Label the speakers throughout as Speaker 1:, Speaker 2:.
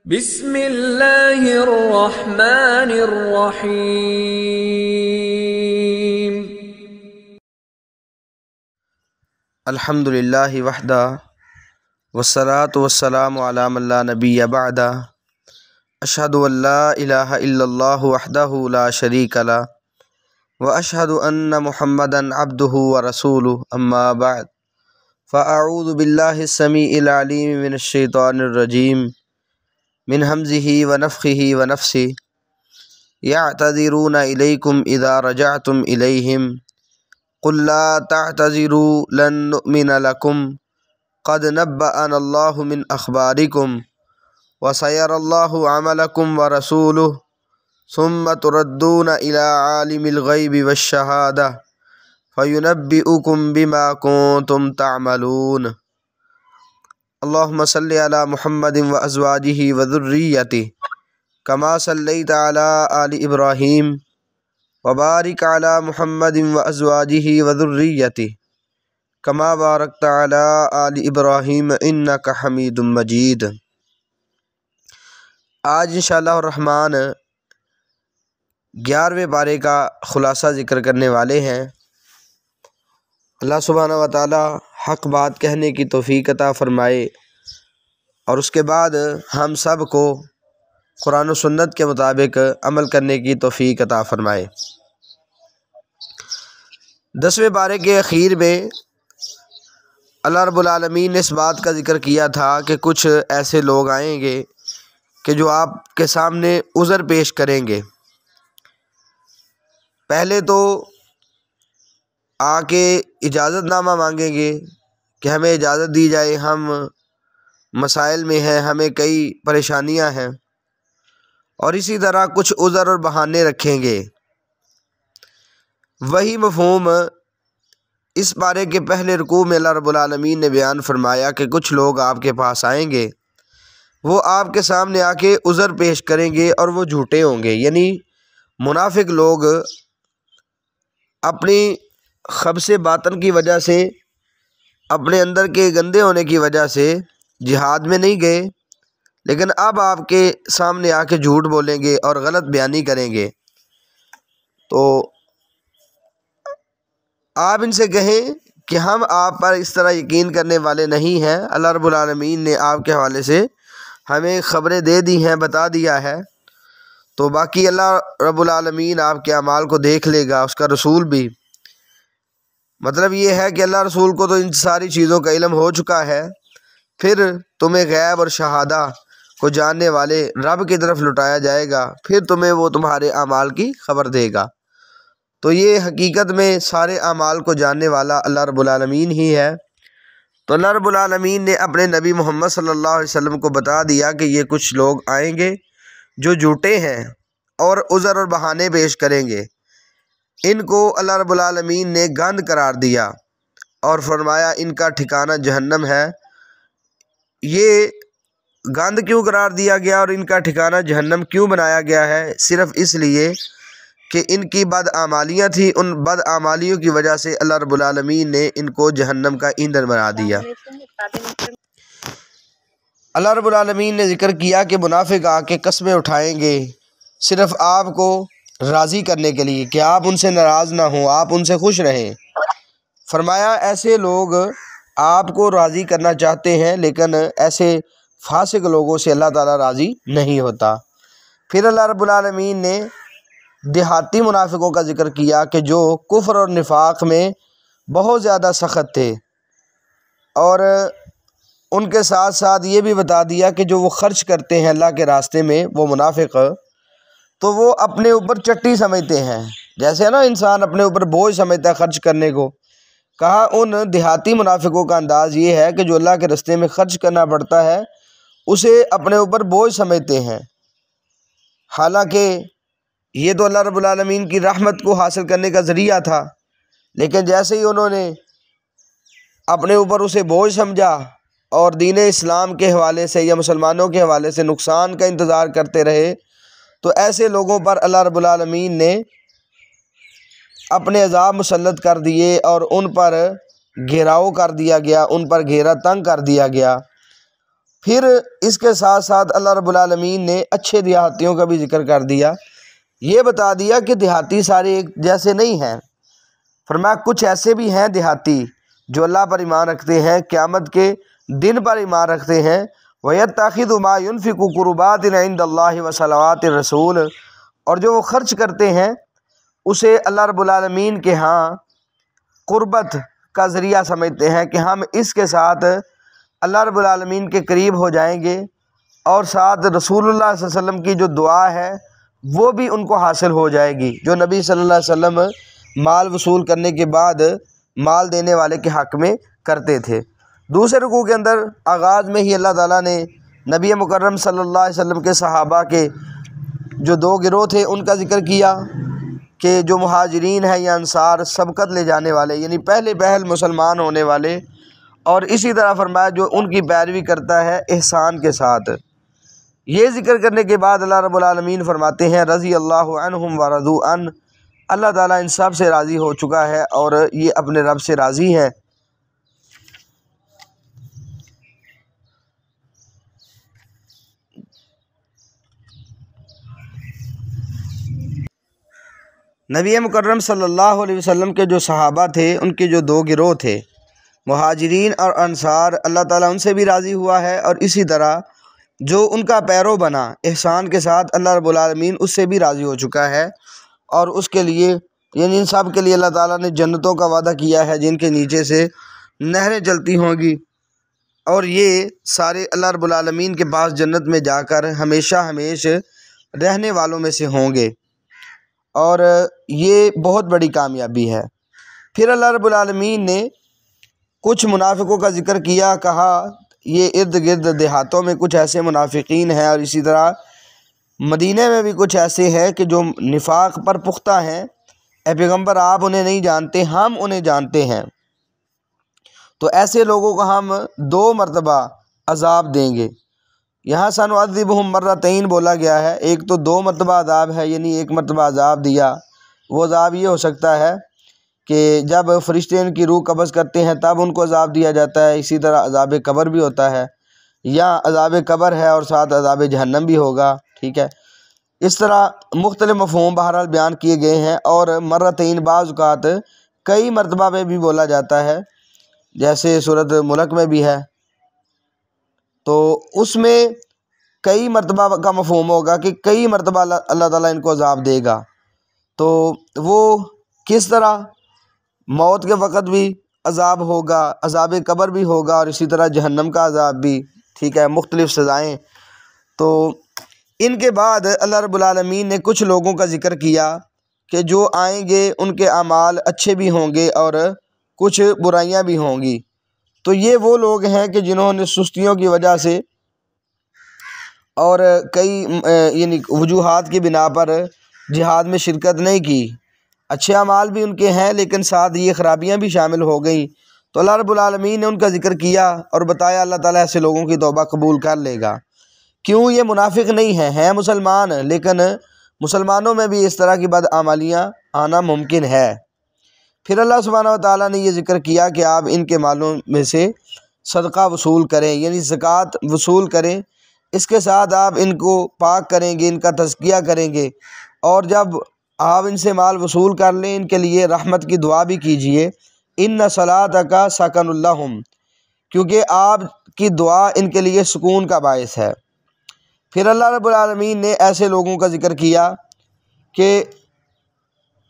Speaker 1: بسم اللہ الرحمن الرحیم۔
Speaker 2: الحمد للہ وحدہ والصلاة والسلام علی من لا نبی بعدہ، اشہد ان لا الہ الا اللہ وحدہ لا شریک لہ واشہد ان محمدا عبدہ ورسولہ، اما بعد فاعوذ باللہ السمیع العلیم من الشیطان الرجیم من ہمزہ ونفخہ ونفثہ، یعتذرون الیکم اذا رجعتم الیہم قل لا تعتذروا لن نؤمن لکم قد نبأنا اللہ من اخبارکم وسیری اللہ عملکم ورسولہ ثم تردون الی عالم الغیب والشہادہ فینبئکم بما کنتم تعملون۔ اللہم صلی علی محمد وازواجہ وذریتہ کما صلیت علی آل ابراہیم وبارک علی محمد وازواجہ وذریتہ کما بارکت علی آل ابراہیم انک حمید مجید۔ آج انشاءاللہ الرحمن 11ویں پارے کا خلاصہ ذکر کرنے والے ہیں۔ اللہ سبحانہ و تعالی حق بات کہنے کی توفیق عطا فرمائے اور اس کے بعد ہم سب کو قرآن و سنت کے مطابق عمل کرنے کی توفیق عطا فرمائے۔ 10ویں پارے کے اخیر میں اللہ رب العالمین نے اس بات کا ذکر کیا تھا کہ کچھ ایسے لوگ آئیں گے کہ جو آپ کے سامنے عذر پیش کریں گے۔ پہلے تو آ کے اجازت نامہ مانگیں گے کہ ہمیں اجازت دی جائے، ہم مسائل میں ہیں، ہمیں کئی پریشانیاں ہیں، اور اسی طرح کچھ عذر اور بہانے رکھیں گے۔ وہی مفہوم اس پارے کے پہلے رکوع میں اللہ رب العالمین نے بیان فرمایا کہ کچھ لوگ آپ کے پاس آئیں گے، وہ آپ کے سامنے آ کے عذر پیش کریں گے اور وہ جھوٹے ہوں گے، یعنی منافق لوگ اپنی خبث باطن کی وجہ سے، اپنے اندر کے گندے ہونے کی وجہ سے جہاد میں نہیں گئے، لیکن اب آپ کے سامنے آ کے جھوٹ بولیں گے اور غلط بیانی کریں گے۔ تو آپ ان سے کہیں کہ ہم آپ پر اس طرح یقین کرنے والے نہیں ہیں، اللہ رب العالمین نے آپ کے حوالے سے ہمیں خبریں دے دی ہیں، بتا دیا ہے، تو باقی اللہ رب العالمین آپ کے اعمال کو دیکھ لے گا، اس کا رسول بھی۔ مطلب یہ ہے کہ اللہ رسول کو تو ان ساری چیزوں کا علم ہو چکا ہے، پھر تمہیں غیب اور شہادہ کو جاننے والے رب کی طرف لٹایا جائے گا، پھر تمہیں وہ تمہارے اعمال کی خبر دے گا۔ تو یہ حقیقت میں سارے اعمال کو جاننے والا اللہ رب العالمین ہی ہے۔ تو اللہ رب العالمین نے اپنے نبی محمد صلی اللہ علیہ وسلم کو بتا دیا کہ یہ کچھ لوگ آئیں گے جو جھوٹے ہیں اور عذر اور بہانے پیش کریں گے۔ ان کو اللہ رب العالمین نے گند قرار دیا اور فرمایا ان کا ٹھکانہ جہنم ہے۔ یہ گند کیوں قرار دیا گیا اور ان کا ٹھکانہ جہنم کیوں بنایا گیا ہے؟ صرف اس لیے کہ ان کی بدعمالیاں تھیں، ان بدعمالیوں کی وجہ سے اللہ رب العالمین نے ان کو جہنم کا ایندھن بنا دیا۔ اللہ رب العالمین نے ذکر کیا کہ منافق آ کے قسمیں اٹھائیں گے صرف آپ کو راضی کرنے کے لیے کہ آپ ان سے ناراض نہ ہوں، آپ ان سے خوش رہیں۔ فرمایا ایسے لوگ آپ کو راضی کرنا چاہتے ہیں، لیکن ایسے فاسق لوگوں سے اللہ تعالیٰ راضی نہیں ہوتا۔ پھر اللہ رب العالمین نے دیہاتی منافقوں کا ذکر کیا کہ جو کفر اور نفاق میں بہت زیادہ سخت تھے، اور ان کے ساتھ ساتھ یہ بھی بتا دیا کہ جو وہ خرچ کرتے ہیں اللہ کے راستے میں، وہ منافق، تو وہ اپنے اوپر چٹی سمجھتے ہیں، جیسے نا انسان اپنے اوپر بوجھ سمجھتا ہے خرچ کرنے کو۔ کہا ان دیہاتی منافقوں کا انداز یہ ہے کہ جو اللہ کے راستے میں خرچ کرنا پڑتا ہے اسے اپنے اوپر بوجھ سمجھتے ہیں، حالانکہ یہ تو اللہ رب العالمین کی رحمت کو حاصل کرنے کا ذریعہ تھا، لیکن جیسے ہی انہوں نے اپنے اوپر اسے بوجھ سمجھا اور دین اسلام کے حوالے سے یا مسلمانوں کے حوالے سے نقصان کا انتظار کرتے رہے، تو ایسے لوگوں پر اللہ رب العالمین نے اپنے عذاب مسلط کر دیے اور ان پر گھیراؤ کر دیا گیا، ان پر گھیرا تنگ کر دیا گیا، پھر اس کے ساتھ ساتھ اللہ رب العالمین نے اچھے دیہاتیوں کا بھی ذکر کر دیا، یہ بتا دیا کہ دیہاتی سارے ایک جیسے نہیں ہیں۔ فرمایا کچھ ایسے بھی ہیں دیہاتی جو اللہ پر ایمان رکھتے ہیں، قیامت کے دن پر ایمان رکھتے ہیں، وَيَتَّخِذُ مَا يُنْفِقُ قُرُبَاتٍ عِنْدَ اللَّهِ وَصَلَوَاتِ الرَّسُولِ، اور جو وہ خرچ کرتے ہیں اسے اللہ رب العالمین کے ہاں قربت کا ذریعہ سمجھتے ہیں کہ ہم اس کے ساتھ اللہ رب العالمین کے قریب ہو جائیں گے، اور ساتھ رسول اللہ صلی اللہ علیہ وسلم کی جو دعا ہے وہ بھی ان کو حاصل ہو جائے گی، جو نبی صلی اللہ علیہ وسلم مال وصول کرنے کے بعد مال دینے والے کے حق میں کرتے تھے۔ دوسرے رکوع کے اندر آغاز میں ہی اللہ تعالیٰ نے نبی مکرم صلی اللہ علیہ وسلم کے صحابہ کے جو دو گروہ تھے ان کا ذکر کیا کہ جو مہاجرین ہیں یا انصار سبقت لے جانے والے، یعنی پہلے پہل مسلمان ہونے والے، اور اسی طرح فرمایا جو ان کی پیروی کرتا ہے احسان کے ساتھ۔ یہ ذکر کرنے کے بعد اللہ رب العالمین فرماتے ہیں رضی اللہ عنہم ورضوا عنہ، اللہ تعالیٰ ان سب سے راضی ہو چکا ہے اور یہ اپنے رب سے راضی ہیں۔ نبی مکرم صلی اللہ علیہ وسلم کے جو صحابہ تھے ان کے جو دو گروہ تھے مہاجرین اور انصار، اللہ تعالیٰ ان سے بھی راضی ہوا ہے، اور اسی طرح جو ان کا پیرو بنا احسان کے ساتھ اللہ رب العالمین اس سے بھی راضی ہو چکا ہے، اور اس کے لیے یعنی ان سب کے لیے اللہ تعالیٰ نے جنتوں کا وعدہ کیا ہے جن کے نیچے سے نہریں چلتی ہوں گی، اور یہ سارے اللہ رب العالمین کے پاس جنت میں جا کر ہمیشہ ہمیشہ رہنے والوں میں سے ہوں گے، اور یہ بہت بڑی کامیابی ہے۔ پھر اللہ رب العالمین نے کچھ منافقوں کا ذکر کیا، کہا یہ ارد گرد دیہاتوں میں کچھ ایسے منافقین ہیں، اور اسی طرح مدینہ میں بھی کچھ ایسے ہیں کہ جو نفاق پر پختہ ہیں، اے پیغمبر آپ انہیں نہیں جانتے، ہم انہیں جانتے ہیں، تو ایسے لوگوں کو ہم 2 مرتبہ عذاب دیں گے۔ یہاں سنعذبہم مرتین بولا گیا ہے، ایک تو 2 مرتبہ عذاب ہے، یعنی 1 مرتبہ عذاب دیا۔ وہ عذاب یہ ہو سکتا ہے کہ جب فرشتے ان کی روح قبض کرتے ہیں تب ان کو عذاب دیا جاتا ہے، اسی طرح عذاب قبر بھی ہوتا ہے، یا عذاب قبر ہے اور ساتھ عذاب جہنم بھی ہوگا، ٹھیک ہے۔ اس طرح مختلف مفہوم بہرحال بیان کیے گئے ہیں، اور مرتین بعض اوقات کئی مرتبہ میں بھی بولا جاتا ہے، جیسے سورۃ ملک میں بھی ہے، تو اس میں کئی مرتبہ کا مفہوم ہوگا کہ کئی مرتبہ اللہ تعالیٰ ان کو عذاب دے گا۔ تو وہ کس طرح؟ موت کے وقت بھی عذاب ہوگا، عذاب قبر بھی ہوگا، اور اسی طرح جہنم کا عذاب بھی، ٹھیک ہے، مختلف سزائیں۔ تو ان کے بعد اللہ رب العالمین نے کچھ لوگوں کا ذکر کیا کہ جو آئیں گے ان کے اعمال اچھے بھی ہوں گے اور کچھ برائیاں بھی ہوں گی۔ تو یہ وہ لوگ ہیں کہ جنہوں نے سستیوں کی وجہ سے اور کئی یعنی وجوہات کی بنا پر جہاد میں شرکت نہیں کی، اچھے اعمال بھی ان کے ہیں لیکن ساتھ یہ خرابیاں بھی شامل ہو گئیں، تو اللہ رب العالمین نے ان کا ذکر کیا اور بتایا اللہ تعالیٰ ایسے لوگوں کی توبہ قبول کر لے گا۔ کیوں؟ یہ منافق نہیں ہیں مسلمان، لیکن مسلمانوں میں بھی اس طرح کی بدعمالیاں آنا ممکن ہے۔ پھر اللہ سبحانہ وتعالیٰ نے یہ ذکر کیا کہ آپ ان کے مالوں میں سے صدقہ وصول کریں، یعنی زکوٰۃ وصول کریں، اس کے ساتھ آپ ان کو پاک کریں گے، ان کا تزکیہ کریں گے، اور جب آپ ان سے مال وصول کر لیں ان کے لیے رحمت کی دعا بھی کیجیے، ان صلاتک سکن لہم، کیونکہ آپ کی دعا ان کے لیے سکون کا باعث ہے۔ پھر اللہ رب العالمین نے ایسے لوگوں کا ذکر کیا کہ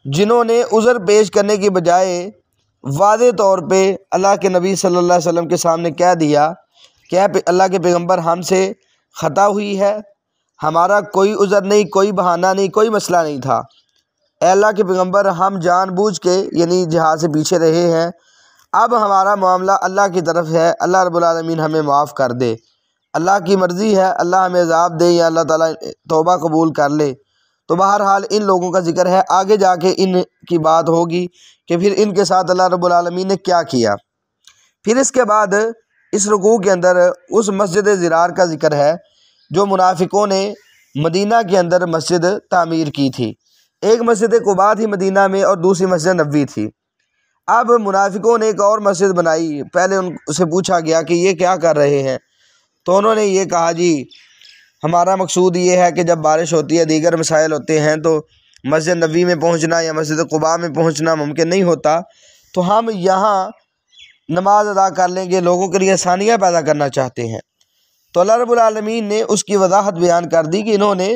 Speaker 2: جنہوں نے عذر پیش کرنے کی بجائے واضح طور پہ اللہ کے نبی صلی اللہ علیہ وسلم کے سامنے کہہ دیا کہ اللہ کے پیغمبر ہم سے خطا ہوئی ہے، ہمارا کوئی عذر نہیں، کوئی بہانہ نہیں، کوئی مسئلہ نہیں تھا، اے اللہ کے پیغمبر ہم جان بوجھ کے یعنی جہاد سے پیچھے رہے ہیں، اب ہمارا معاملہ اللہ کی طرف ہے، اللہ رب العالمین ہمیں معاف کر دے، اللہ کی مرضی ہے، اللہ ہمیں عذاب دے یا اللہ تعالیٰ توبہ قبول کر لے۔ تو بہرحال ان لوگوں کا ذکر ہے، آگے جا کے ان کی بات ہوگی کہ پھر ان کے ساتھ اللہ رب العالمین نے کیا کیا۔ پھر اس کے بعد اس رکوع کے اندر اس مسجد زرار کا ذکر ہے جو منافقوں نے مدینہ کے اندر مسجد تعمیر کی تھی۔ ایک مسجد قباء تھی مدینہ میں اور دوسری مسجد نبوی تھی۔ اب منافقوں نے ایک اور مسجد بنائی، پہلے ان سے پوچھا گیا کہ یہ کیا کر رہے ہیں، تو انہوں نے یہ کہا جی ہمارا مقصود یہ ہے کہ جب بارش ہوتی ہے دیگر مسائل ہوتے ہیں تو مسجد نبوی میں پہنچنا یا مسجد قباء میں پہنچنا ممکن نہیں ہوتا، تو ہم یہاں نماز ادا کر لیں گے، لوگوں کے لیے آسانیاں پیدا کرنا چاہتے ہیں۔ تو اللہ رب العالمین نے اس کی وضاحت بیان کر دی کہ انہوں نے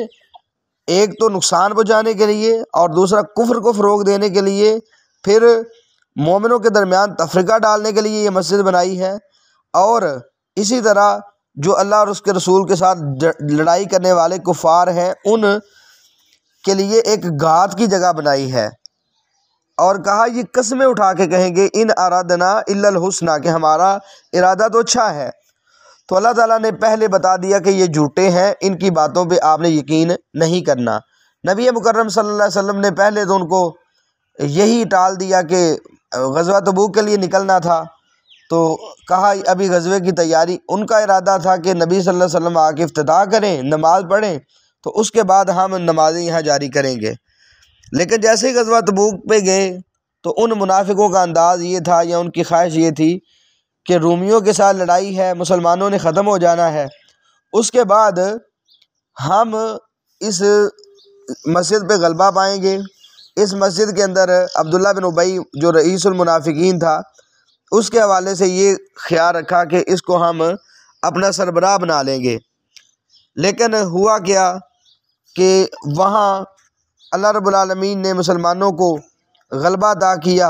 Speaker 2: ایک تو نقصان پہنچانے کے لیے اور دوسرا کفر کو فروغ دینے کے لیے، پھر مومنوں کے درمیان تفرقہ ڈالنے کے لیے یہ مسجد بنائی ہے، اور اسی طرح جو اللہ اور اس کے رسول کے ساتھ لڑائی کرنے والے کفار ہیں ان کے لیے ایک گھات کی جگہ بنائی ہے، اور کہا یہ قسمیں اٹھا کے کہیں گے ان ارادنا الا الحسنى، کہ ہمارا ارادہ تو اچھا ہے۔ تو اللہ تعالیٰ نے پہلے بتا دیا کہ یہ جھوٹے ہیں، ان کی باتوں پہ آپ نے یقین نہیں کرنا۔ نبی مکرم صلی اللہ علیہ وسلم نے پہلے تو ان کو یہی ٹال دیا کہ غزوہ تبوک کے لیے نکلنا تھا، تو کہا ابھی غزوے کی تیاری، ان کا ارادہ تھا کہ نبی صلی اللہ علیہ وسلم آ کے افتتاح کریں، نماز پڑھیں، تو اس کے بعد ہم نمازیں یہاں جاری کریں گے۔ لیکن جیسے ہی غزوہ تبوک پہ گئے تو ان منافقوں کا انداز یہ تھا یا ان کی خواہش یہ تھی کہ رومیوں کے ساتھ لڑائی ہے، مسلمانوں نے ختم ہو جانا ہے، اس کے بعد ہم اس مسجد پہ غلبہ پائیں گے۔ اس مسجد کے اندر عبداللہ بن ابی جو رئیس المنافقین تھا، اس کے حوالے سے یہ خیال رکھا کہ اس کو ہم اپنا سربراہ بنا لیں گے۔ لیکن ہوا کیا کہ وہاں اللہ رب العالمین نے مسلمانوں کو غلبہ عطا کیا،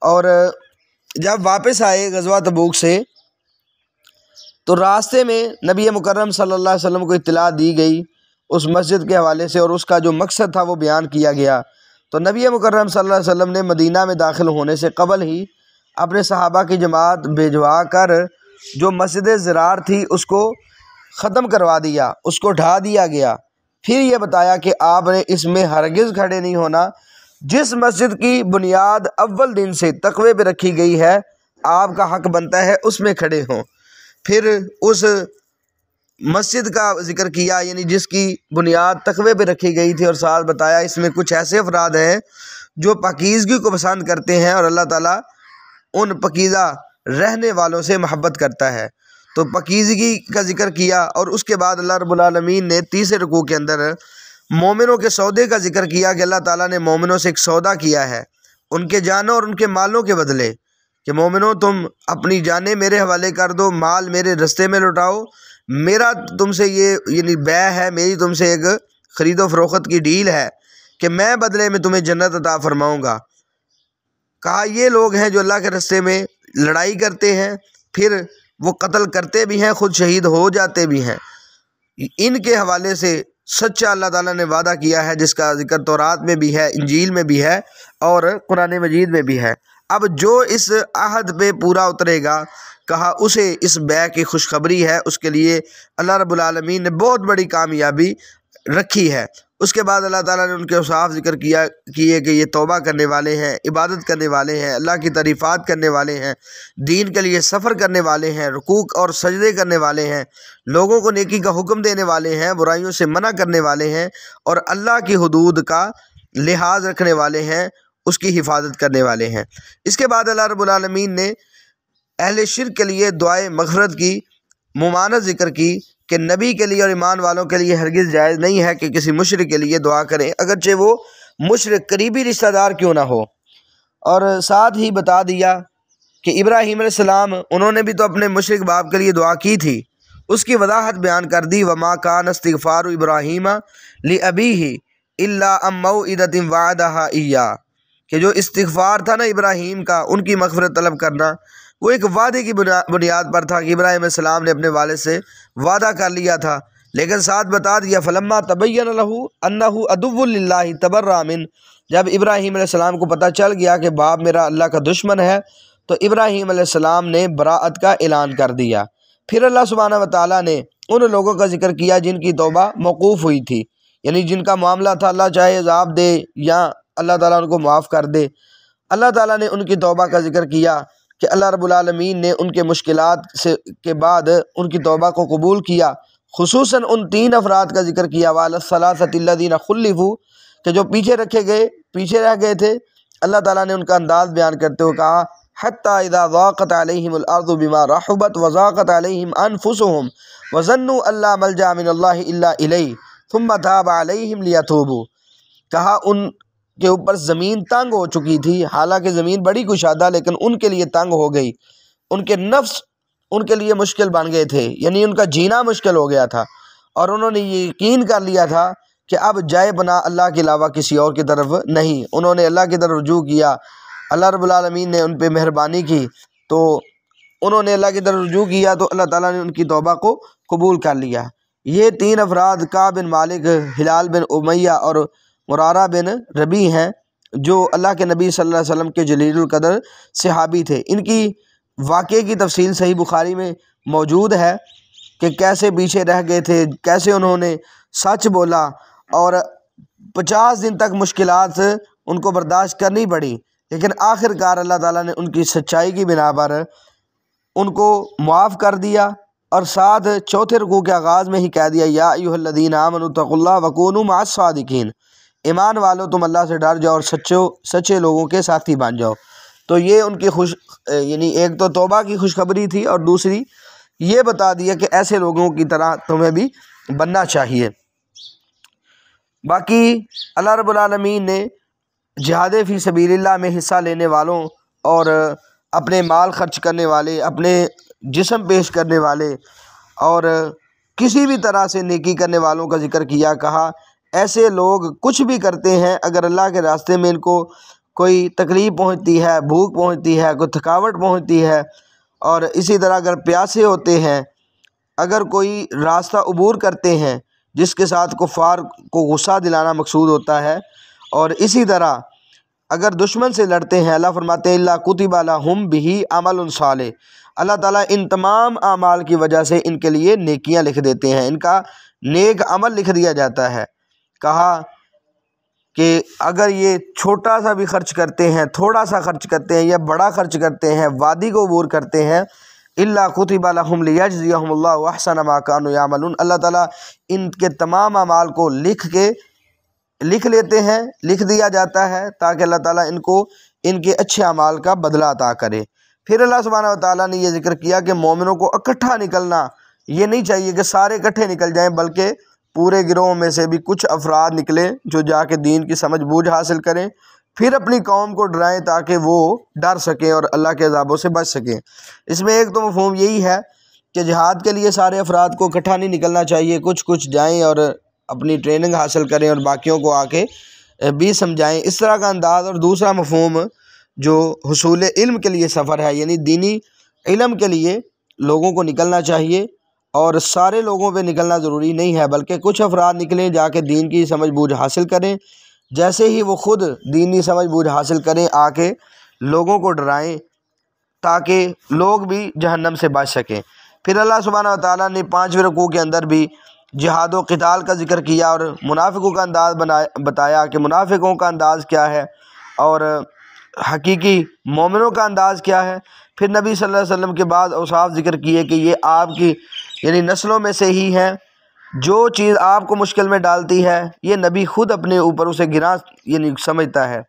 Speaker 2: اور جب واپس آئے غزوہ تبوک سے تو راستے میں نبی مکرم صلی اللہ علیہ وسلم کو اطلاع دی گئی اس مسجد کے حوالے سے، اور اس کا جو مقصد تھا وہ بیان کیا گیا۔ تو نبی مکرم صلی اللہ علیہ وسلم نے مدینہ میں داخل ہونے سے قبل ہی اپنے صحابہ کی جماعت بھیجوا کر جو مسجد زرار تھی اس کو ختم کروا دیا، اس کو ڈھا دیا گیا۔ پھر یہ بتایا کہ آپ نے اس میں ہرگز کھڑے نہیں ہونا، جس مسجد کی بنیاد اول دن سے تقوی پہ رکھی گئی ہے آپ کا حق بنتا ہے اس میں کھڑے ہوں۔ پھر اس مسجد کا ذکر کیا، یعنی جس کی بنیاد تقوی پہ رکھی گئی تھی، اور ساتھ بتایا اس میں کچھ ایسے افراد ہیں جو پاکیزگی کو پسند کرتے ہیں اور اللہ تعالیٰ ان پاکیزہ رہنے والوں سے محبت کرتا ہے۔ تو پاکیزگی کا ذکر کیا، اور اس کے بعد اللہ رب العالمین نے تیسرے رکوع کے اندر مومنوں کے سودے کا ذکر کیا کہ اللہ تعالیٰ نے مومنوں سے ایک سودا کیا ہے ان کے جانوں اور ان کے مالوں کے بدلے، کہ مومنوں تم اپنی جانیں میرے حوالے کر دو، مال میرے رستے میں لوٹاؤ، میرا تم سے یہ یعنی بیع ہے، میری تم سے ایک خرید و فروخت کی ڈیل ہے کہ میں بدلے میں تمہیں جنت عطا فرماؤں گا۔ کہا یہ لوگ ہیں جو اللہ کے رستے میں لڑائی کرتے ہیں، پھر وہ قتل کرتے بھی ہیں، خود شہید ہو جاتے بھی ہیں۔ ان کے حوالے سے سچا اللہ تعالیٰ نے وعدہ کیا ہے، جس کا ذکر تورات میں بھی ہے، انجیل میں بھی ہے اور قرآن مجید میں بھی ہے۔ اب جو اس عہد پہ پورا اترے گا، کہا اسے اس بیع کی خوشخبری ہے، اس کے لیے اللہ رب العالمین نے بہت بڑی کامیابی رکھی ہے۔ اس کے بعد اللہ تعالیٰ نے ان کے اوصاف ذکر کیے کہ یہ توبہ کرنے والے ہیں، عبادت کرنے والے ہیں، اللہ کی تعریفات کرنے والے ہیں، دین کے لیے سفر کرنے والے ہیں، رکوع اور سجدے کرنے والے ہیں، لوگوں کو نیکی کا حکم دینے والے ہیں، برائیوں سے منع کرنے والے ہیں، اور اللہ کی حدود کا لحاظ رکھنے والے ہیں، اس کی حفاظت کرنے والے ہیں۔ اس کے بعد اللہ رب العالمین نے اہل شرک کے لیے دعائے مغفرت کی ممانعت ذکر کی کہ نبی کے لیے اور ایمان والوں کے لیے ہرگز جائز نہیں ہے کہ کسی مشرک کے لیے دعا کریں، اگرچہ وہ مشرک قریبی رشتہ دار کیوں نہ ہو۔ اور ساتھ ہی بتا دیا کہ ابراہیم علیہ السلام انہوں نے بھی تو اپنے مشرک باپ کے لیے دعا کی تھی، اس کی وضاحت بیان کر دی۔ وما کان استغفار ابراہیم لابیہ الا عن موعدۃ وعدہا ایاہ، کہ جو استغفار تھا نا ابراہیم کا، ان کی مغفرت طلب کرنا، وہ ایک وعدے کی بنیاد پر تھا کہ ابراہیم علیہ السلام نے اپنے والد سے وعدہ کر لیا تھا، لیکن ساتھ بتا دیا فلما تبین لہ انہ عدو للہ تبرأ منہ، جب ابراہیم علیہ السلام کو پتہ چل گیا کہ باپ میرا اللہ کا دشمن ہے، تو ابراہیم علیہ السلام نے براءت کا اعلان کر دیا۔ پھر اللہ سبحانہ و تعالیٰ نے ان لوگوں کا ذکر کیا جن کی توبہ موقوف ہوئی تھی، یعنی جن کا معاملہ تھا اللہ چاہے عذاب دے یا اللہ تعالیٰ ان کو معاف کر دے۔ اللہ تعالیٰ نے ان کی توبہ کا ذکر کیا کہ اللہ رب العالمین نے ان کے مشکلات کے بعد ان کی توبہ کو قبول کیا، خصوصاً ان 3 افراد کا ذکر کیا وعلی الثلاثۃ الذین خلفوا، کہ جو پیچھے رہ گئے تھے۔ اللہ تعالیٰ نے ان کا انداز بیان کرتے ہوئے کہا حتی اذا ضاقت علیہم الارض بما رحبت وضاقت علیہم انفسهم وظنوا ان لا ملجا من اللہ الا الیہ ثم تاب علیہم لیتوبوا۔ کہا ان کے اوپر زمین تنگ ہو چکی تھی، حالانکہ زمین بڑی کشادہ لیکن ان کے لیے تنگ ہو گئی، ان کے نفس ان کے لیے مشکل بن گئے تھے، یعنی ان کا جینا مشکل ہو گیا تھا، اور انہوں نے یہ یقین کر لیا تھا کہ اب جائے بنا اللہ کے علاوہ کسی اور کی طرف نہیں۔ انہوں نے اللہ کی طرف رجوع کیا، اللہ رب العالمین نے ان پہ مہربانی کی، تو انہوں نے اللہ کی طرف رجوع کیا تو اللہ تعالیٰ نے ان کی توبہ کو قبول کر لیا۔ یہ تین افراد کعب بن مالک، ہلال بن امیہ اور مرارہ بن ربیع ہیں، جو اللہ کے نبی صلی اللہ علیہ وسلم کے جلیل القدر صحابی تھے۔ ان کی واقعے کی تفصیل صحیح بخاری میں موجود ہے کہ کیسے پیچھے رہ گئے تھے، کیسے انہوں نے سچ بولا اور 50 دن تک مشکلات ان کو برداشت کرنی پڑی، لیکن آخر کار اللہ تعالیٰ نے ان کی سچائی کی بنا پر ان کو معاف کر دیا، اور ساتھ چوتھے رکوع کے آغاز میں ہی کہہ دیا یا ایھا الذین آمنوا اتقوا اللہ وکونوا مع الصادقین، ایمان والو تم اللہ سے ڈر جاؤ اور سچے لوگوں کے ساتھی بن جاؤ۔ تو یہ ان کی یعنی ایک تو توبہ کی خوشخبری تھی، اور دوسری یہ بتا دیا کہ ایسے لوگوں کی طرح تمہیں بھی بننا چاہیے۔ باقی اللہ رب العالمین نے جہاد فی سبیل اللہ میں حصہ لینے والوں اور اپنے مال خرچ کرنے والے، اپنے جسم پیش کرنے والے اور کسی بھی طرح سے نیکی کرنے والوں کا ذکر کیا۔ کہا ایسے لوگ کچھ بھی کرتے ہیں، اگر اللہ کے راستے میں ان کو کوئی تکلیف پہنچتی ہے، بھوک پہنچتی ہے، کوئی تھکاوٹ پہنچتی ہے، اور اسی طرح اگر پیاسے ہوتے ہیں، اگر کوئی راستہ عبور کرتے ہیں جس کے ساتھ کفار کو غصہ دلانا مقصود ہوتا ہے، اور اسی طرح اگر دشمن سے لڑتے ہیں، اللہ فرماتے ہیں الا کتب لہم بہ عمل صالح، اللہ تعالیٰ ان تمام اعمال کی وجہ سے ان کے لیے نیکیاں لکھ دیتے ہیں، ان کا نیک عمل لکھ دیا جاتا ہے۔ کہا کہ اگر یہ چھوٹا سا بھی خرچ کرتے ہیں، تھوڑا سا خرچ کرتے ہیں یا بڑا خرچ کرتے ہیں، وادی کو عبور کرتے ہیں، الا کتب لہم لیجزیہم اللہ احسن ما کانوا یعملون، اللہ تعالیٰ ان کے تمام اعمال کو لکھ لیتے ہیں، لکھ دیا جاتا ہے تاکہ اللہ تعالیٰ ان کو ان کے اچھے اعمال کا بدلہ عطا کرے۔ پھر اللہ سبحانہ و تعالیٰ نے یہ ذکر کیا کہ مومنوں کو اکٹھا نکلنا، یہ نہیں چاہیے کہ سارے اکٹھے نکل جائیں، بلکہ پورے گروہ میں سے بھی کچھ افراد نکلیں جو جا کے دین کی سمجھ بوجھ حاصل کریں، پھر اپنی قوم کو ڈرائیں تاکہ وہ ڈر سکیں اور اللہ کے عذابوں سے بچ سکیں۔ اس میں ایک تو مفہوم یہی ہے کہ جہاد کے لیے سارے افراد کو اکٹھا نہیں نکلنا چاہیے، کچھ جائیں اور اپنی ٹریننگ حاصل کریں اور باقیوں کو آ کے بھی سمجھائیں، اس طرح کا انداز۔ اور دوسرا مفہوم جو حصول علم کے لیے سفر ہے، یعنی دینی علم کے لیے لوگوں کو نکلنا چاہیے، اور سارے لوگوں پہ نکلنا ضروری نہیں ہے، بلکہ کچھ افراد نکلیں جا کے دین کی سمجھ بوجھ حاصل کریں، جیسے ہی وہ خود دینی سمجھ بوجھ حاصل کریں آ کے لوگوں کو ڈرائیں تاکہ لوگ بھی جہنم سے بچ سکیں۔ پھر اللہ سبحانہ و تعالیٰ نے 5ویں رکوع کے اندر بھی جہاد و قتال کا ذکر کیا اور منافقوں کا انداز بتایا کہ منافقوں کا انداز کیا ہے اور حقیقی مومنوں کا انداز کیا ہے۔ پھر نبی صلی اللہ علیہ وسلم کے بعد اوصاف ذکر کیے کہ یہ آپ کی یعنی نسلوں میں سے ہی ہیں، جو چیز آپ کو مشکل میں ڈالتی ہے یہ نبی خود اپنے اوپر اسے گراں یعنی سمجھتا ہے۔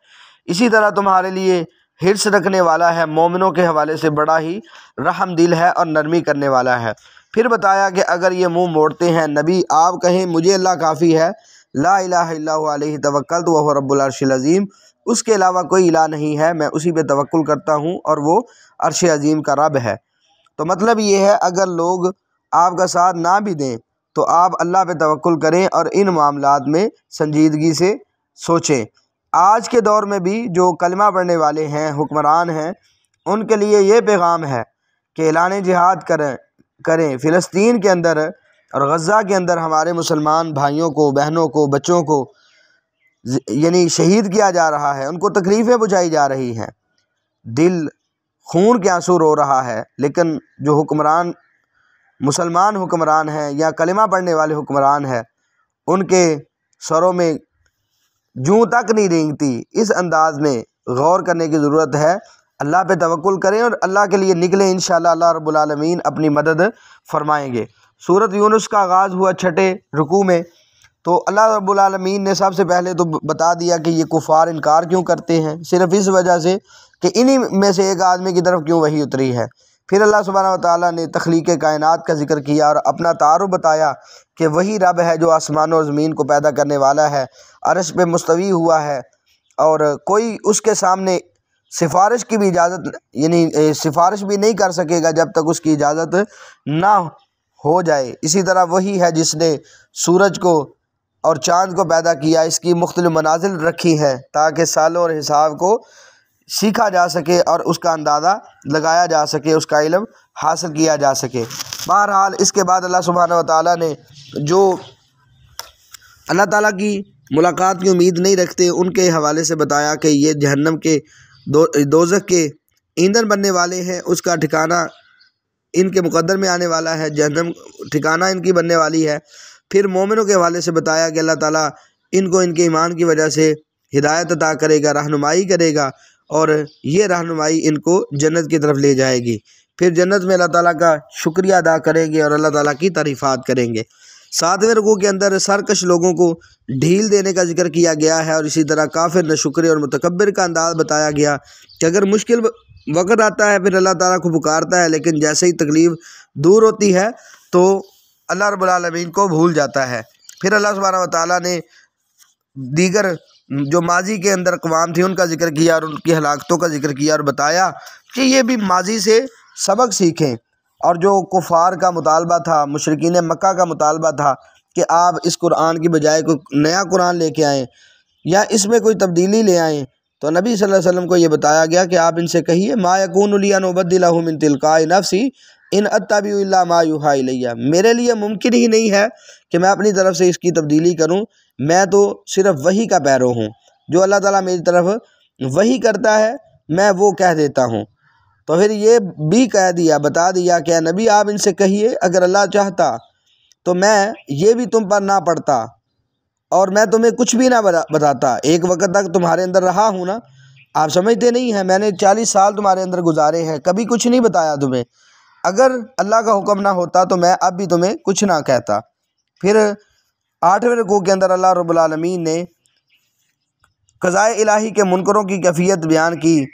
Speaker 2: اسی طرح تمہارے لیے حرص رکھنے والا ہے، مومنوں کے حوالے سے بڑا ہی رحم دل ہے اور نرمی کرنے والا ہے۔ پھر بتایا کہ اگر یہ منہ موڑتے ہیں نبی آپ کہیں مجھے اللہ کافی ہے، لا الہ الا هو علیہ توکلت وهو رب العرش العظیم، اس کے علاوہ کوئی الہ نہیں ہے، میں اسی پہ توکل کرتا ہوں اور وہ عرش عظیم کا رب ہے۔ تو مطلب یہ ہے اگر لوگ آپ کا ساتھ نہ بھی دیں تو آپ اللہ پہ توکل کریں اور ان معاملات میں سنجیدگی سے سوچیں۔ آج کے دور میں بھی جو کلمہ پڑھنے والے ہیں، حکمران ہیں، ان کے لیے یہ پیغام ہے کہ اعلان جہاد کریں۔ فلسطین کے اندر اور غزہ کے اندر ہمارے مسلمان بھائیوں کو، بہنوں کو، بچوں کو یعنی شہید کیا جا رہا ہے، ان کو تکلیفیں پہنچائی جا رہی ہیں، دل خون کے آنسو رو رہا ہے، لیکن جو حکمران مسلمان حکمران ہیں یا کلمہ پڑھنے والے حکمران ہیں ان کے سروں میں جوں تک نہیں رینگتی۔ اس انداز میں غور کرنے کی ضرورت ہے، اللہ پہ توکل کریں اور اللہ کے لیے نکلیں، انشاءاللہ اللہ رب العالمین اپنی مدد فرمائیں گے۔ سورۃ یونس کا آغاز ہوا 6 رکوع میں، تو اللہ رب العالمین نے سب سے پہلے تو بتا دیا کہ یہ کفار انکار کیوں کرتے ہیں، صرف اس وجہ سے کہ انہی میں سے ایک آدمی کی طرف کیوں وحی اتری ہے۔ پھر اللہ سبحانہ و تعالیٰ نے تخلیق کائنات کا ذکر کیا اور اپنا تعارف بتایا کہ وہی رب ہے جو آسمانوں اور زمین کو پیدا کرنے والا ہے، عرش پہ مستوی ہوا ہے، اور کوئی اس کے سامنے سفارش کی بھی اجازت سفارش بھی نہیں کر سکے گا جب تک اس کی اجازت نہ ہو جائے۔ اسی طرح وہی ہے جس نے سورج کو اور چاند کو پیدا کیا، اس کی مختلف منازل رکھی ہے تاکہ سالوں اور حساب کو سیکھا جا سکے اور اس کا اندازہ لگایا جا سکے، اس کا علم حاصل کیا جا سکے۔ بہرحال اس کے بعد اللہ سبحانہ و تعالیٰ نے جو اللہ تعالیٰ کی ملاقات کی امید نہیں رکھتے ان کے حوالے سے بتایا کہ یہ جہنم کے دوزخ کے ایندھن بننے والے ہیں، اس کا ٹھکانہ ان کے مقدر میں آنے والا ہے، جہنم ٹھکانہ ان کی بننے والی ہے۔ پھر مومنوں کے حوالے سے بتایا کہ اللہ تعالیٰ ان کو ان کے ایمان کی وجہ سے ہدایت عطا کرے گا، رہنمائی کرے گا، اور یہ رہنمائی ان کو جنت کی طرف لے جائے گی۔ پھر جنت میں اللہ تعالیٰ کا شکریہ ادا کریں گے اور اللہ تعالیٰ کی تعریفات کریں گے۔ 7ویں رکوع کے اندر سرکش لوگوں کو ڈھیل دینے کا ذکر کیا گیا ہے، اور اسی طرح کافر، ناشکر اور متکبر کا انداز بتایا گیا کہ اگر مشکل وقت آتا ہے پھر اللہ تعالیٰ کو پکارتا ہے، لیکن جیسے ہی تکلیف دور ہوتی ہے تو اللہ رب العالمین کو بھول جاتا ہے۔ پھر اللہ سبحانہ و تعالیٰ نے دیگر جو ماضی کے اندر اقوام تھی ان کا ذکر کیا اور ان کی ہلاکتوں کا ذکر کیا، اور بتایا کہ یہ بھی ماضی سے سبق سیکھیں، اور جو کفار کا مطالبہ تھا، مشرکین مکہ کا مطالبہ تھا کہ آپ اس قرآن کی بجائے کوئی نیا قرآن لے کے آئیں یا اس میں کوئی تبدیلی لے آئیں، تو نبی صلی اللہ علیہ وسلم کو یہ بتایا گیا کہ آپ ان سے کہیے ما یکون لی ان ابدلہ من تلقاء نفسی ان اتبع الا ما یوحی الی، میرے لیے ممکن ہی نہیں ہے کہ میں اپنی طرف سے اس کی تبدیلی کروں، میں تو صرف وحی کا پیرو ہوں، جو اللہ تعالیٰ میری طرف وحی کرتا ہے میں وہ کہہ دیتا ہوں۔ تو پھر یہ بھی کہہ دیا، بتا دیا کہ اے نبی آپ ان سے کہیے اگر اللہ چاہتا تو میں یہ بھی تم پر نہ پڑتا اور میں تمہیں کچھ بھی نہ بتاتا، ایک وقت تک تمہارے اندر رہا ہوں نا، آپ سمجھتے نہیں ہیں، میں نے 40 سال تمہارے اندر گزارے ہیں، کبھی کچھ نہیں بتایا تمہیں، اگر اللہ کا حکم نہ ہوتا تو میں اب بھی تمہیں کچھ نہ کہتا۔ پھر 8ویں رکوع کے اندر اللہ رب العالمین نے قضاء الہی کے منکروں کی کیفیت بیان کی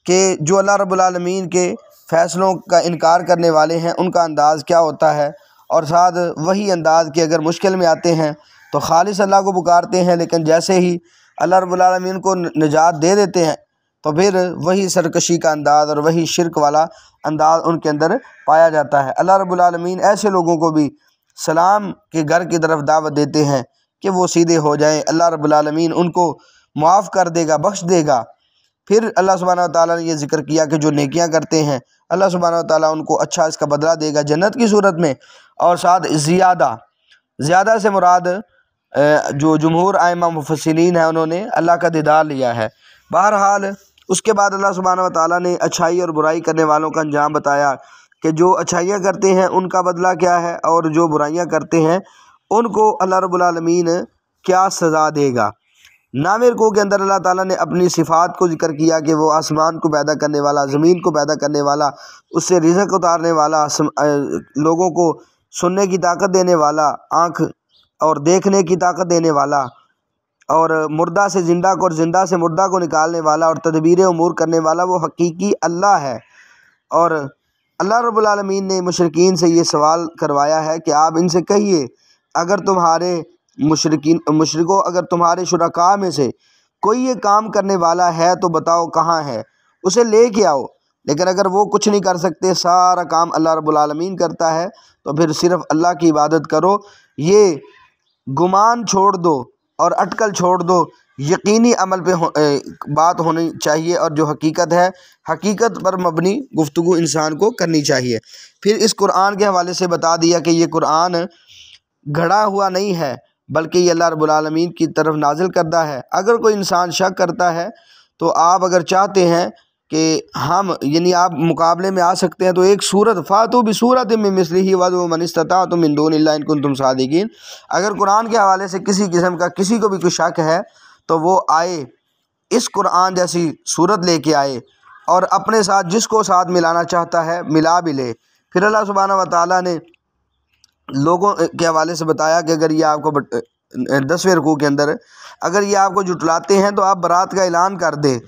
Speaker 2: کہ جو اللہ رب العالمین کے فیصلوں کا انکار کرنے والے ہیں ان کا انداز کیا ہوتا ہے، اور ساتھ وہی انداز کہ اگر مشکل میں آتے ہیں تو خالص اللہ کو پکارتے ہیں، لیکن جیسے ہی اللہ رب العالمین کو نجات دے دیتے ہیں تو پھر وہی سرکشی کا انداز اور وہی شرک والا انداز ان کے اندر پایا جاتا ہے۔ اللہ رب العالمین ایسے لوگوں کو بھی سلام کے گھر کی طرف دعوت دیتے ہیں کہ وہ سیدھے ہو جائیں، اللہ رب العالمین ان کو معاف کر دے گا، بخش دے گا۔ پھر اللہ سبحانہ و تعالیٰ نے یہ ذکر کیا کہ جو نیکیاں کرتے ہیں اللہ سبحانہ و تعالیٰ ان کو اچھا اس کا بدلہ دے گا جنت کی صورت میں، اور ساتھ زیادہ سے مراد جو جمہور ائمہ مفسرین ہیں انہوں نے اللہ کا دیدار لیا ہے۔ بہرحال اس کے بعد اللہ سبحانہ و تعالیٰ نے اچھائی اور برائی کرنے والوں کا انجام بتایا کہ جو اچھائیاں کرتے ہیں ان کا بدلہ کیا ہے، اور جو برائیاں کرتے ہیں ان کو اللہ رب العالمین کیا سزا دے گا۔ 9ویں رکوع کے اندر اللہ تعالیٰ نے اپنی صفات کو ذکر کیا کہ وہ آسمان کو پیدا کرنے والا، زمین کو پیدا کرنے والا، اس سے رزق اتارنے والا، لوگوں کو سننے کی طاقت دینے والا، آنکھ اور دیکھنے کی طاقت دینے والا، اور مردہ سے زندہ کو اور زندہ سے مردہ کو نکالنے والا، اور تدبیر امور کرنے والا وہ حقیقی اللہ ہے۔ اور اللہ رب العالمین نے مشرکین سے یہ سوال کروایا ہے کہ آپ ان سے کہیے اگر تمہارے مشرکو اگر تمہارے شرکاء میں سے کوئی یہ کام کرنے والا ہے تو بتاؤ کہاں ہے، اسے لے کے آؤ، لیکن اگر وہ کچھ نہیں کر سکتے، سارا کام اللہ رب العالمین کرتا ہے، تو پھر صرف اللہ کی عبادت کرو، یہ گمان چھوڑ دو اور اٹکل چھوڑ دو، یقینی عمل پہ بات ہونی چاہیے، اور جو حقیقت ہے حقیقت پر مبنی گفتگو انسان کو کرنی چاہیے۔ پھر اس قرآن کے حوالے سے بتا دیا کہ یہ قرآن گھڑا ہوا نہیں ہے بلکہ یہ اللہ رب العالمین کی طرف نازل کردہ ہے۔ اگر کوئی انسان شک کرتا ہے تو آپ اگر چاہتے ہیں کہ ہم آپ مقابلے میں آ سکتے ہیں تو ایک سورت فاتو بسورۃ من مثلہ وادعوا من استطعتم من دون اللہ ان کنتم صادقین، اگر قرآن کے حوالے سے کسی قسم کا کسی کو بھی کوئی شک ہے تو وہ آئے، اس قرآن جیسی صورت لے کے آئے، اور اپنے ساتھ جس کو ساتھ ملانا چاہتا ہے ملا بھی لے۔ پھر اللہ سبحانہ و تعالیٰ نے لوگوں کے حوالے سے بتایا کہ اگر یہ آپ کو 10ویں رکوع کے اندر اگر یہ آپ کو جھٹلاتے ہیں تو آپ برات کا اعلان کر دیں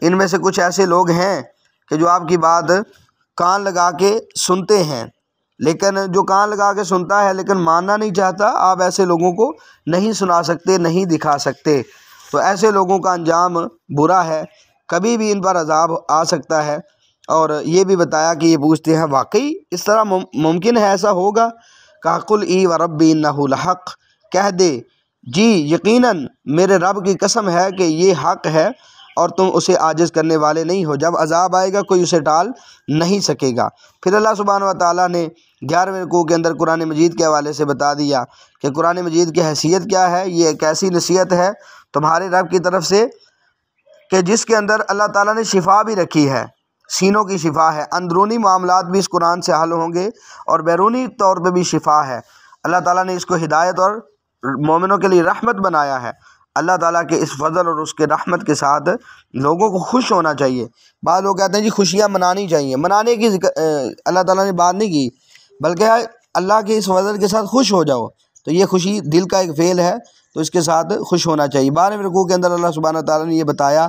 Speaker 2: ان میں سے کچھ ایسے لوگ ہیں کہ جو آپ کی بات کان لگا کے سنتے ہیں، لیکن جو کان لگا کے سنتا ہے لیکن ماننا نہیں چاہتا، آپ ایسے لوگوں کو نہیں سنا سکتے، نہیں دکھا سکتے۔ تو ایسے لوگوں کا انجام برا ہے، کبھی بھی ان پر عذاب آ سکتا ہے۔ اور یہ بھی بتایا کہ یہ پوچھتے ہیں واقعی اس طرح ممکن ہے ایسا ہوگا؟ کہا قل ای وربی انہ لحق، کہہ دے جی یقیناً میرے رب کی قسم ہے کہ یہ حق ہے اور تم اسے عاجز کرنے والے نہیں ہو۔ جب عذاب آئے گا کوئی اسے ٹال نہیں سکے گا۔ پھر اللہ سبحانہ و تعالیٰ نے 11ویں رکوع کے اندر قرآن مجید کے حوالے سے بتا دیا کہ قرآن مجید کی حیثیت کیا ہے۔ یہ ایک ایسی نصیحت ہے تمہارے رب کی طرف سے کہ جس کے اندر اللہ تعالیٰ نے شفا بھی رکھی ہے، سینوں کی شفا ہے، اندرونی معاملات بھی اس قرآن سے حل ہوں گے اور بیرونی طور پہ بھی شفا ہے۔ اللہ تعالیٰ نے اس کو ہدایت اور مومنوں کے لیے رحمت بنایا ہے۔ اللہ تعالیٰ کے اس فضل اور اس کے رحمت کے ساتھ لوگوں کو خوش ہونا چاہیے۔ بعض لوگ کہتے ہیں جی خوشیاں منانی چاہیے، منانے کی اللہ تعالیٰ نے بات نہیں کی، بلکہ اللہ کے اس فضل کے ساتھ خوش ہو جاؤ۔ تو یہ خوشی دل کا ایک فعل ہے، تو اس کے ساتھ خوش ہونا چاہیے۔ 12ویں رکوع کے اندر اللہ سبحانہ تعالیٰ نے یہ بتایا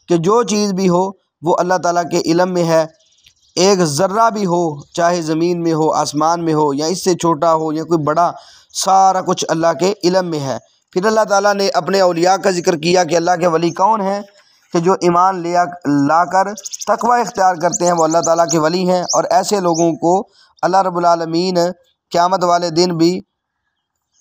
Speaker 2: کہ جو چیز بھی ہو وہ اللہ تعالیٰ کے علم میں ہے، ایک ذرہ بھی ہو، چاہے زمین میں ہو، آسمان میں ہو، یا اس سے چھوٹا ہو یا کوئی بڑا، سارا کچھ اللہ کے علم میں ہے۔ پھر اللہ تعالیٰ نے اپنے اولیاء کا ذکر کیا کہ اللہ کے ولی کون ہیں، کہ جو ایمان لا کر تقوی اختیار کرتے ہیں وہ اللہ تعالیٰ کے ولی ہیں، اور ایسے لوگوں کو اللہ رب العالمین قیامت والے دن بھی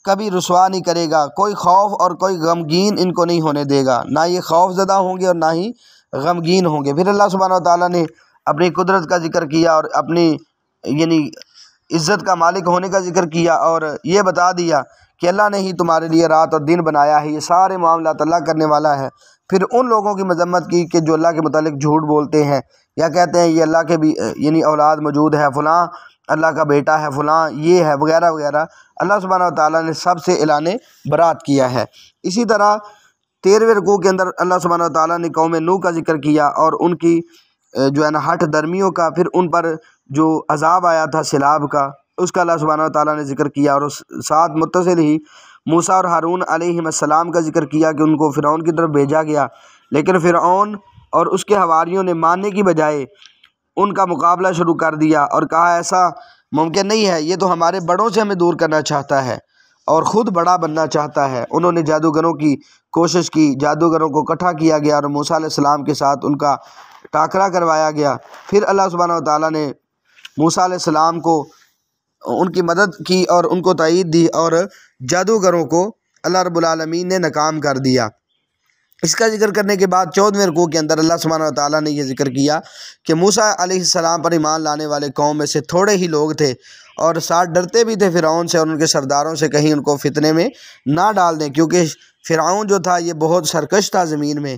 Speaker 2: کبھی رسوا نہیں کرے گا۔ کوئی خوف اور کوئی غمگین ان کو نہیں ہونے دے گا، نہ یہ خوف زدہ ہوں گے اور نہ ہی غمگین ہوں گے۔ پھر اللہ سبحانہ و تعالیٰ نے اپنی قدرت کا ذکر کیا اور اپنی یعنی عزت کا مالک ہونے کا ذکر کیا، اور یہ بتا دیا کہ اللہ نے ہی تمہارے لیے رات اور دن بنایا ہے، یہ سارے معاملات اللہ کرنے والا ہے۔ پھر ان لوگوں کی مذمت کی کہ جو اللہ کے متعلق جھوٹ بولتے ہیں یا کہتے ہیں یہ اللہ کے بھی یعنی اولاد موجود ہے، فلاں اللہ کا بیٹا ہے، فلاں یہ ہے، وغیرہ وغیرہ۔ اللہ سبحانہ و تعالیٰ نے سب سے اعلان برات کیا ہے۔ اسی طرح 13ویں رکوع کے اندر اللہ سبحانہ و تعالیٰ نے قوم نوح کا ذکر کیا اور ان کی جو ہے نا ہٹ درمیوں کا، پھر ان پر جو عذاب آیا تھا سیلاب کا، اس کا اللہ سبحانہ و تعالیٰ نے ذکر کیا، اور اس ساتھ متصل ہی موسیٰ اور ہارون علیہ السلام کا ذکر کیا کہ ان کو فرعون کی طرف بھیجا گیا، لیکن فرعون اور اس کے حواریوں نے ماننے کی بجائے ان کا مقابلہ شروع کر دیا اور کہا ایسا ممکن نہیں ہے، یہ تو ہمارے بڑوں سے ہمیں دور کرنا چاہتا ہے اور خود بڑا بننا چاہتا ہے۔ انہوں نے جادوگروں کی کوشش کی، جادوگروں کو اکٹھا کیا گیا اور موسیٰ علیہ السلام کے ساتھ ان کا ٹاکرا کروایا گیا۔ پھر اللہ سبحانہ و تعالیٰ نے موسیٰ علیہ السلام کو ان کی مدد کی اور ان کو تائید دی، اور جادوگروں کو اللہ رب العالمین نے ناکام کر دیا۔ اس کا ذکر کرنے کے بعد 14ویں رکوع کے اندر اللہ سبحانہ و تعالیٰ نے یہ ذکر کیا کہ موسیٰ علیہ السلام پر ایمان لانے والے قوم میں سے تھوڑے ہی لوگ تھے، اور ساتھ ڈرتے بھی تھے فرعون سے اور ان کے سرداروں سے کہیں ان کو فتنے میں نہ ڈال دیں، کیونکہ فرعون جو تھا یہ بہت سرکش تھا زمین میں،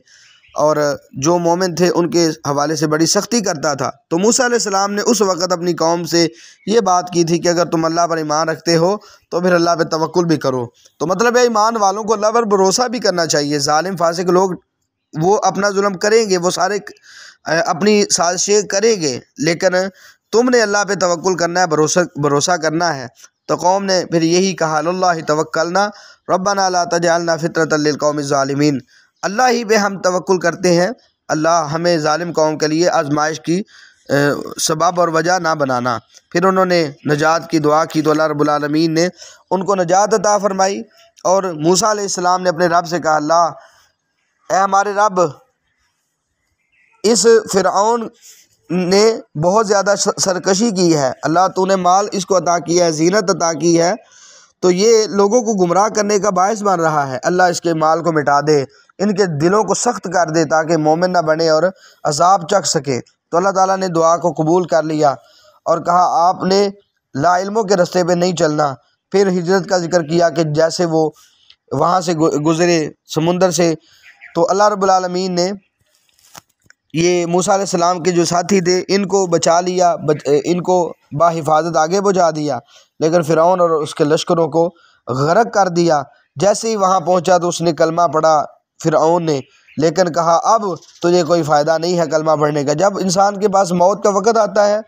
Speaker 2: اور جو مومن تھے ان کے حوالے سے بڑی سختی کرتا تھا۔ تو موسیٰ علیہ السلام نے اس وقت اپنی قوم سے یہ بات کی تھی کہ اگر تم اللہ پر ایمان رکھتے ہو تو پھر اللہ پہ توکل بھی کرو۔ تو مطلب ہے ایمان والوں کو اللہ پر بھروسہ بھی کرنا چاہیے۔ ظالم فاسق لوگ وہ اپنا ظلم کریں گے، وہ سارے اپنی سازشیں کریں گے، لیکن تم نے اللہ پہ توکل کرنا ہے، بھروسہ کرنا ہے۔ تو قوم نے پھر یہی کہا اللہ توکلنا ربنا لا تجعلنا فتنة للقوم الظالمین، اللہ ہی پہ ہم توکل کرتے ہیں، اللہ ہمیں ظالم قوم کے لیے آزمائش کی سبب اور وجہ نہ بنانا۔ پھر انہوں نے نجات کی دعا کی تو اللہ رب العالمین نے ان کو نجات عطا فرمائی، اور موسیٰ علیہ السلام نے اپنے رب سے کہا اللہ اے ہمارے رب، اس فرعون نے بہت زیادہ سرکشی کی ہے، اللہ تو نے مال اس کو عطا کیا ہے، زینت عطا کی ہے، تو یہ لوگوں کو گمراہ کرنے کا باعث بن رہا ہے، اللہ اس کے مال کو مٹا دے، ان کے دلوں کو سخت کر دے تاکہ مومن نہ بنے اور عذاب چکھ سکے۔ تو اللہ تعالیٰ نے دعا کو قبول کر لیا اور کہا آپ نے لا علموں کے رستے پہ نہیں چلنا۔ پھر ہجرت کا ذکر کیا کہ جیسے وہ وہاں سے گزرے سمندر سے، تو اللہ رب العالمین نے یہ موسیٰ علیہ السلام کے جو ساتھی تھے ان کو بچا لیا، ان کو باحفاظت آگے پہنچا دیا، لیکن فرعون اور اس کے لشکروں کو غرق کر دیا۔ جیسے ہی وہاں پہنچا تو اس نے کلمہ پڑھا فرعون نے، لیکن کہا اب تجھے کوئی فائدہ نہیں ہے کلمہ پڑھنے کا۔ جب انسان کے پاس موت کا وقت آتا ہے،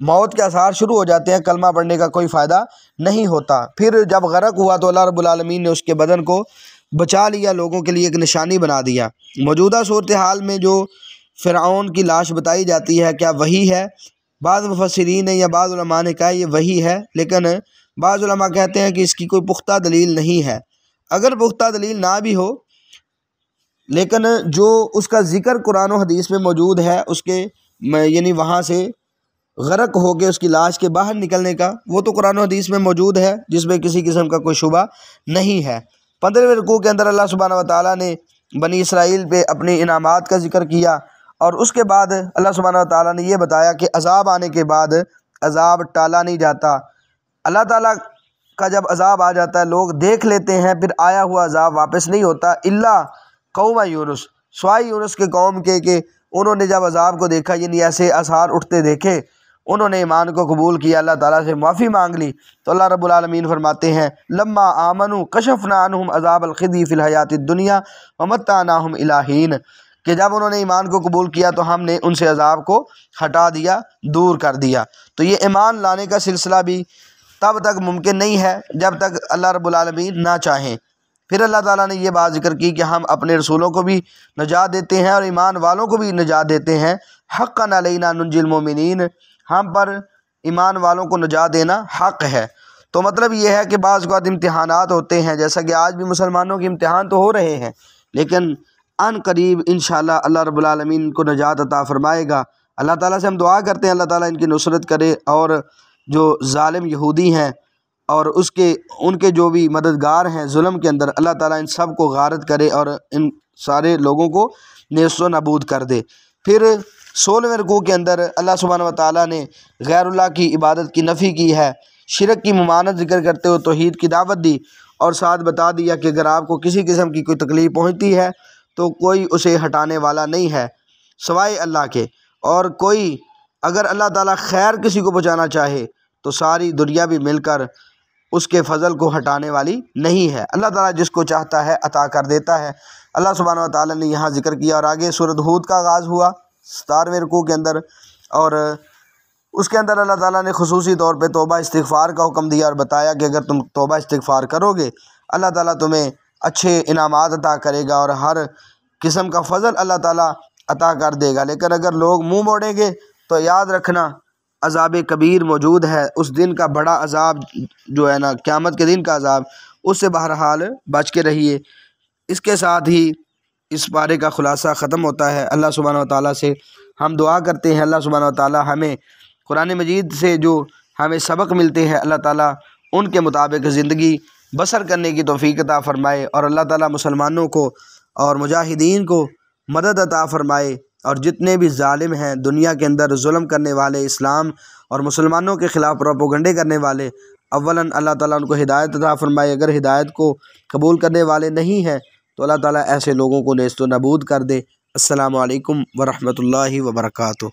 Speaker 2: موت کے آثار شروع ہو جاتے ہیں، کلمہ پڑھنے کا کوئی فائدہ نہیں ہوتا۔ پھر جب غرق ہوا تو اللہ رب العالمین نے اس کے بدن کو بچا لیا، لوگوں کے لیے ایک نشانی بنا دیا۔ موجودہ صورتحال میں جو فرعون کی لاش بتائی جاتی ہے، کیا وہی ہے؟ بعض مفسرین نے یا بعض علماء نے کہا یہ وہی ہے، لیکن بعض علماء کہتے ہیں کہ اس کی کوئی پختہ دلیل نہیں ہے۔ اگر پختہ دلیل نہ بھی ہو لیکن جو اس کا ذکر قرآن و حدیث میں موجود ہے اس کے یعنی وہاں سے غرق ہو کے اس کی لاش کے باہر نکلنے کا، وہ تو قرآن و حدیث میں موجود ہے جس میں کسی قسم کا کوئی شبہ نہیں ہے۔ 15ویں رکوع کے اندر اللہ سبحانہ و تعالیٰ نے بنی اسرائیل پہ اپنے انعامات کا ذکر کیا، اور اس کے بعد اللہ سبحانہ و تعالیٰ نے یہ بتایا کہ عذاب آنے کے بعد عذاب ٹالا نہیں جاتا۔ اللہ تعالیٰ کا جب عذاب آ جاتا ہے لوگ دیکھ لیتے ہیں، پھر آیا ہوا عذاب واپس نہیں ہوتا، الا قوم یونس، سوائے یونس کے قوم کے کہ انہوں نے جب عذاب کو دیکھا، یعنی ایسے آثار اٹھتے دیکھے، انہوں نے ایمان کو قبول کیا، اللہ تعالیٰ سے معافی مانگ لی، تو اللہ رب العالمین فرماتے ہیں لما آمنوا کشفنا عنہم عذاب الخزی فی الحیات الدنیا ومتعناہم الی حین، کہ جب انہوں نے ایمان کو قبول کیا تو ہم نے ان سے عذاب کو ہٹا دیا، دور کر دیا۔ تو یہ ایمان لانے کا سلسلہ بھی تب تک ممکن نہیں ہے جب تک اللہ رب العالمین نہ چاہیں۔ پھر اللہ تعالیٰ نے یہ بات ذکر کی کہ ہم اپنے رسولوں کو بھی نجات دیتے ہیں اور ایمان والوں کو بھی نجات دیتے ہیں، حقا علینا ننجی المومنین، ہم پر ایمان والوں کو نجات دینا حق ہے۔ تو مطلب یہ ہے کہ بعض اوقات امتحانات ہوتے ہیں، جیسا کہ آج بھی مسلمانوں کے امتحان تو ہو رہے ہیں، لیکن ان قریب انشاءاللہ اللہ رب العالمین ان کو نجات عطا فرمائے گا۔ اللہ تعالیٰ سے ہم دعا کرتے ہیں اللہ تعالیٰ ان کی نصرت کرے، اور جو ظالم یہودی ہیں اور ان کے جو بھی مددگار ہیں ظلم کے اندر، اللہ تعالیٰ ان سب کو غارت کرے اور ان سارے لوگوں کو نیست و نابود کر دے۔ پھر 16ویں رکوع کے اندر اللہ سبحانہ و تعالیٰ نے غیر اللہ کی عبادت کی نفی کی ہے، شرک کی ممانعت ذکر کرتے ہوئے توحید کی دعوت دی، اور ساتھ بتا دیا کہ اگر آپ کو کسی قسم کی کوئی تکلیف پہنچتی ہے تو کوئی اسے ہٹانے والا نہیں ہے سوائے اللہ کے، اور کوئی اگر اللہ تعالیٰ خیر کسی کو پہنچانا چاہے تو ساری دنیا بھی مل کر اس کے فضل کو ہٹانے والی نہیں ہے۔ اللہ تعالیٰ جس کو چاہتا ہے عطا کر دیتا ہے۔ اللہ سبحانہ و تعالیٰ نے یہاں ذکر کیا، اور آگے سورۃ ہود کا آغاز ہوا 17ویں رکوع کے اندر، اور اس کے اندر اللہ تعالیٰ نے خصوصی طور پہ توبہ استغفار کا حکم دیا اور بتایا کہ اگر تم توبہ استغفار کرو گے اللہ تعالیٰ تمہیں اچھے انعامات عطا کرے گا اور ہر قسم کا فضل اللہ تعالیٰ عطا کر دے گا۔ لیکن اگر لوگ منہ موڑیں گے تو یاد رکھنا عذاب کبیر موجود ہے، اس دن کا بڑا عذاب جو ہے نا، قیامت کے دن کا عذاب، اس سے بہرحال بچ کے رہیے۔ اس کے ساتھ ہی اس بارے کا خلاصہ ختم ہوتا ہے۔ اللہ سبحانہ و تعالیٰ سے ہم دعا کرتے ہیں اللہ سبحانہ و تعالیٰ ہمیں قرآن مجید سے جو ہمیں سبق ملتے ہیں اللہ تعالیٰ ان کے مطابق زندگی بسر کرنے کی توفیق عطا فرمائے، اور اللہ تعالیٰ مسلمانوں کو اور مجاہدین کو مدد عطا فرمائے، اور جتنے بھی ظالم ہیں دنیا کے اندر ظلم کرنے والے، اسلام اور مسلمانوں کے خلاف پروپیگنڈے کرنے والے، اولاً اللہ تعالیٰ ان کو ہدایت عطا فرمائے، اگر ہدایت کو قبول کرنے والے نہیں ہیں تو اللہ تعالیٰ ایسے لوگوں کو نیست و نابود کر دے۔ السلام علیکم ورحمۃ اللہ وبرکاتہ۔